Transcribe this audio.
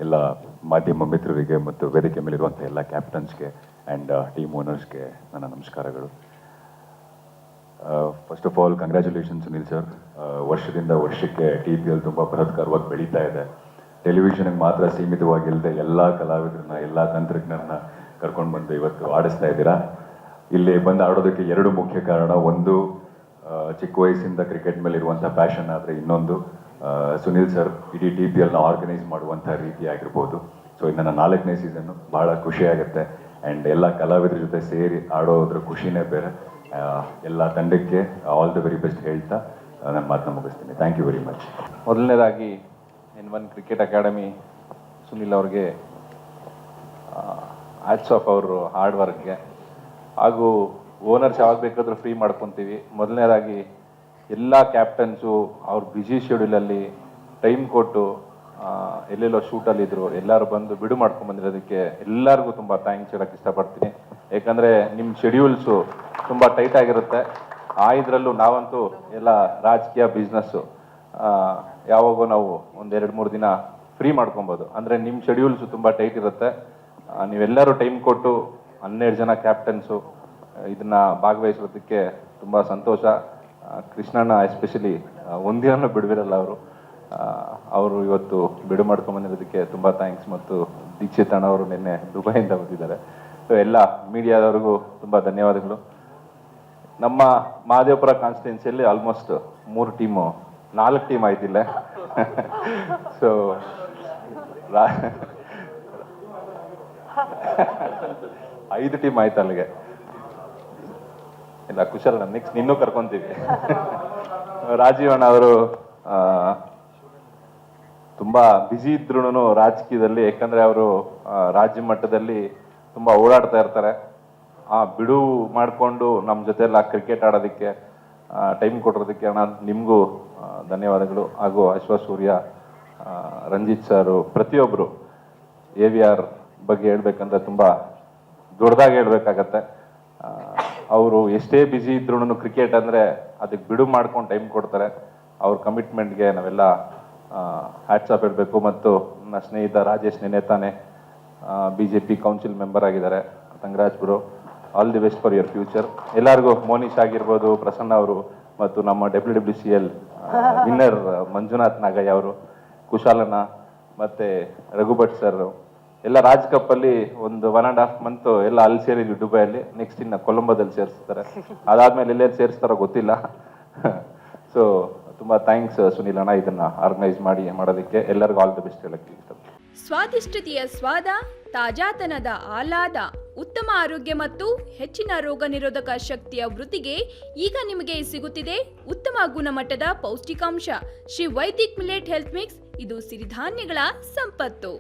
ಎಲ್ಲ ಮಾಧ್ಯಮ ಮಿತ್ರರಿಗೆ ಮತ್ತು ವೇದಿಕೆ ಮೇಲಿರುವಂಥ ಎಲ್ಲ ಕ್ಯಾಪ್ಟನ್ಸ್ಗೆ ಆ್ಯಂಡ್ ಟೀಮ್ ಓನರ್ಸ್ಗೆ ನನ್ನ ನಮಸ್ಕಾರಗಳು. First of all congratulation Sunil sir. ವರ್ಷದಿಂದ ವರ್ಷಕ್ಕೆ TPL ತುಂಬ ಬೃಹತ್ಕಾರವಾಗಿ ಬೆಳೀತಾ ಇದೆ. ಟೆಲಿವಿಷನ್ಗೆ ಮಾತ್ರ ಸೀಮಿತವಾಗಿಲ್ಲದೆ ಎಲ್ಲ ಕಲಾವಿದರನ್ನ, ಎಲ್ಲ ತಂತ್ರಜ್ಞರನ್ನ ಕರ್ಕೊಂಡು ಬಂದು ಇವತ್ತು ಆಡಿಸ್ತಾ ಇದ್ದೀರಾ. ಇಲ್ಲಿ ಬಂದು ಆಡೋದಕ್ಕೆ ಎರಡು ಮುಖ್ಯ ಕಾರಣ. ಒಂದು, ಚಿಕ್ಕ ವಯಸ್ಸಿಂದ ಕ್ರಿಕೆಟ್ ಮೇಲೆ ಇರುವಂಥ ಪ್ಯಾಷನ್, ಆದರೆ ಇನ್ನೊಂದು ಸುನಿಲ್ ಸರ್ ಇಡೀ TPLನ ಆರ್ಗನೈಸ್ ಮಾಡುವಂಥ ರೀತಿ ಆಗಿರ್ಬೋದು. ಸೊ ಇದು ನನ್ನ 4ನೇ ಸೀಸನ್ನು. ಭಾಳ ಖುಷಿಯಾಗುತ್ತೆ. ಆ್ಯಂಡ್ ಎಲ್ಲ ಕಲಾವಿದರ ಜೊತೆ ಸೇರಿ ಆಡೋದ್ರ ಖುಷಿನೇ ಬೇರೆ. ಎಲ್ಲ ತಂಡಕ್ಕೆ ಆಲ್ ದ ವೆರಿ ಬೆಸ್ಟ್ ಹೇಳ್ತಾ ನನ್ನ ಮಾತನ್ನ ಮುಗಿಸ್ತೀನಿ. Thank you very much. ಮೊದಲನೇದಾಗಿ N1 ಕ್ರಿಕೆಟ್ ಅಕಾಡೆಮಿ ಸುನಿಲ್ ಅವ್ರಿಗೆ ಹ್ಯಾಟ್ಸ್ ಆಫ್ ಅವರು ಹಾರ್ಡ್ ವರ್ಕ್ಗೆ. ಹಾಗೂ ಓನರ್ಸ್ ಯಾವಾಗ ಬೇಕಾದರೂ ಫ್ರೀ ಮಾಡ್ಕೊತೀವಿ. ಮೊದಲನೇದಾಗಿ ಎಲ್ಲ ಕ್ಯಾಪ್ಟನ್ಸು ಅವ್ರ ಬ್ಯುಸಿ ಶೆಡ್ಯೂಲಲ್ಲಿ ಟೈಮ್ ಕೊಟ್ಟು ಎಲ್ಲೆಲ್ಲೋ ಶೂಟಲ್ಲಿದ್ದರು, ಎಲ್ಲರೂ ಬಂದು ಬಿಡು ಮಾಡ್ಕೊಂಬಂದಿರೋದಕ್ಕೆ ಎಲ್ಲರಿಗೂ ತುಂಬ ಥ್ಯಾಂಕ್ಸ್ ಹೇಳೋಕ್ಕೆ ಇಷ್ಟಪಡ್ತೀನಿ. ಯಾಕಂದರೆ ನಿಮ್ಮ ಶೆಡ್ಯೂಲ್ಸು ತುಂಬ ಟೈಟ್ ಆಗಿರುತ್ತೆ. ಇದರಲ್ಲೂ ನಾವಂತೂ ಎಲ್ಲ ರಾಜಕೀಯ ಬಿಸ್ನೆಸ್ಸು ಯಾವಾಗೋ ನಾವು ಒಂದು 2-3 ದಿನ ಫ್ರೀ ಮಾಡ್ಕೊಬೋದು. ಅಂದರೆ ನಿಮ್ಮ ಶೆಡ್ಯೂಲ್ಸು ತುಂಬ ಟೈಟ್ ಇರುತ್ತೆ. ನೀವೆಲ್ಲರೂ ಟೈಮ್ ಕೊಟ್ಟು 12 ಜನ ಕ್ಯಾಪ್ಟನ್ಸು ಇದನ್ನು ಭಾಗವಹಿಸೋದಕ್ಕೆ ತುಂಬ ಸಂತೋಷ. ಕೃಷ್ಣಣ್ಣ ಎಸ್ಪೆಷಲಿ ಒಂದಿನೂ ಬಿಡುವಿರಲ್ಲ ಅವರು ಇವತ್ತು ಬಿಡು ಮಾಡ್ಕೊಂಬಂದಿರೋದಕ್ಕೆ ತುಂಬ ಥ್ಯಾಂಕ್ಸ್. ಮತ್ತು ದೀಕ್ಷಿತ್ ಅಣ್ಣ ಅವರು ನಿನ್ನೆ ದುಬೈಯಿಂದ ಬಂದಿದ್ದಾರೆ. ಸೊ ಎಲ್ಲ ಮೀಡಿಯಾದವ್ರಿಗೂ ತುಂಬ ಧನ್ಯವಾದಗಳು. ನಮ್ಮ ಮಹದೇವಪುರ ಕಾನ್ಸ್ಟಿಟ್ಯೂನ್ಸಿಯಲ್ಲಿ ಆಲ್ಮೋಸ್ಟ್ 4 ಟೀಮ್ ಆಯ್ತಿಲ್ಲ. ಸೊ 5 ಟೀಮ್ ಆಯ್ತು ಅಲ್ಲಿಗೆ. ಇಲ್ಲ ಕುಶಲ್, ನೆಕ್ಸ್ಟ್ ನಿನ್ನೂ ಕರ್ಕೊಂತೀವಿ. ರಾಜೀವ್ ಅಣ್ಣ ಅವರು ತುಂಬ ಬ್ಯುಸಿ ಇದ್ರೂ ರಾಜಕೀಯದಲ್ಲಿ, ಯಾಕಂದರೆ ಅವರು ರಾಜ್ಯ ಮಟ್ಟದಲ್ಲಿ ತುಂಬ ಓಡಾಡ್ತಾ ಇರ್ತಾರೆ. ಬಿಡು ಮಾಡಿಕೊಂಡು ನಮ್ಮ ಜೊತೆ ಎಲ್ಲ ಕ್ರಿಕೆಟ್ ಆಡೋದಕ್ಕೆ ಟೈಮ್ ಕೊಟ್ಟಿರೋದಕ್ಕೆ ಅಣ್ಣ ನಿಮಗೂ ಧನ್ಯವಾದಗಳು. ಹಾಗೂ ಅಶ್ವಥ್ ಸೂರ್ಯ, ರಂಜಿತ್ ಸರು, ಪ್ರತಿಯೊಬ್ಬರು AVR ಬಗ್ಗೆ ಹೇಳ್ಬೇಕಂದ್ರೆ ತುಂಬ ದೊಡ್ಡದಾಗಿ ಹೇಳ್ಬೇಕಾಗತ್ತೆ. ಅವರು ಎಷ್ಟೇ ಬ್ಯುಸಿ ಇದ್ರೂ ಕ್ರಿಕೆಟ್ ಅಂದರೆ ಅದಕ್ಕೆ ಬಿಡು ಮಾಡ್ಕೊಂಡು ಟೈಮ್ ಕೊಡ್ತಾರೆ. ಅವ್ರ ಕಮಿಟ್ಮೆಂಟ್ಗೆ ನಾವೆಲ್ಲ ಹ್ಯಾಟ್ಸ್ ಆಫ್ ಹೇಳಬೇಕು. ಮತ್ತು ನನ್ನ ಸ್ನೇಹಿತ ರಾಜೇಶ್ ನೆನೆ ತಾನೆ BJP ಕೌನ್ಸಿಲ್ ಮೆಂಬರ್ ಆಗಿದ್ದಾರೆ. Congrats bro, all the best for your future. ಎಲ್ಲರಿಗೂ ಮೋನಿಶ್ ಆಗಿರ್ಬೋದು, ಪ್ರಸನ್ನ ಅವರು, ಮತ್ತು ನಮ್ಮ WWCL ವಿನ್ನರ್ ಮಂಜುನಾಥ್ ನಾಗಯ್ಯ ಅವರು, ಕುಶಾಲನ, ಮತ್ತು ರಘುಭಟ್ ಸರ್ ಎಲ್ಲ ರಾಜ್ ಕಪ್ಪಲ್ಲಿ ಒಂದು 1.5 ಮಂತ್ ಎಲ್ಲ ಅಲ್ಲಿ ಸೇರಿದ್ವಿ ದುಬೈಯಲ್ಲಿ. ನೆಕ್ಸ್ಟ್ ಇನ್ನು ಕೊಲಂಬೋದಲ್ಲಿ ಸೇರಿಸ್ತಾರೆ. ಅದಾದ್ಮೇಲೆ ಎಲ್ಲೆಲ್ಲಿ ಸೇರಿಸ್ತಾರೋ ಗೊತ್ತಿಲ್ಲ. ಸೊ ತುಂಬ ಥ್ಯಾಂಕ್ಸ್ ಸುನಿಲ್ ಅಣ್ಣ, ಇದನ್ನ ಆರ್ಗನೈಸ್ ಮಾಡೋದಕ್ಕೆ. ಎಲ್ಲರಿಗೂ ಆಲ್ ದಿ ಬೆಸ್ಟ್ ಹೇಳಕ್ಕೆ ಇಷ್ಟಪಡ್ತೀನಿ. ಸ್ವಾದಿಷ್ಟತೆಯ ಸ್ವಾದ, ತಾಜಾತನದ ಆಹ್ಲಾದ, ಉತ್ತಮ ಆರೋಗ್ಯ ಮತ್ತು ಹೆಚ್ಚಿನ ರೋಗ ನಿರೋಧಕ ಶಕ್ತಿಯ ವೃದ್ಧಿಗೆ ಈಗ ನಿಮಗೆ ಸಿಗುತ್ತಿದೆ ಉತ್ತಮ ಗುಣಮಟ್ಟದ ಪೌಷ್ಟಿಕಾಂಶ. Shri Vaidik millet health mix. ಇದು ಸಿರಿಧಾನ್ಯಗಳ ಸಂಪತ್ತು.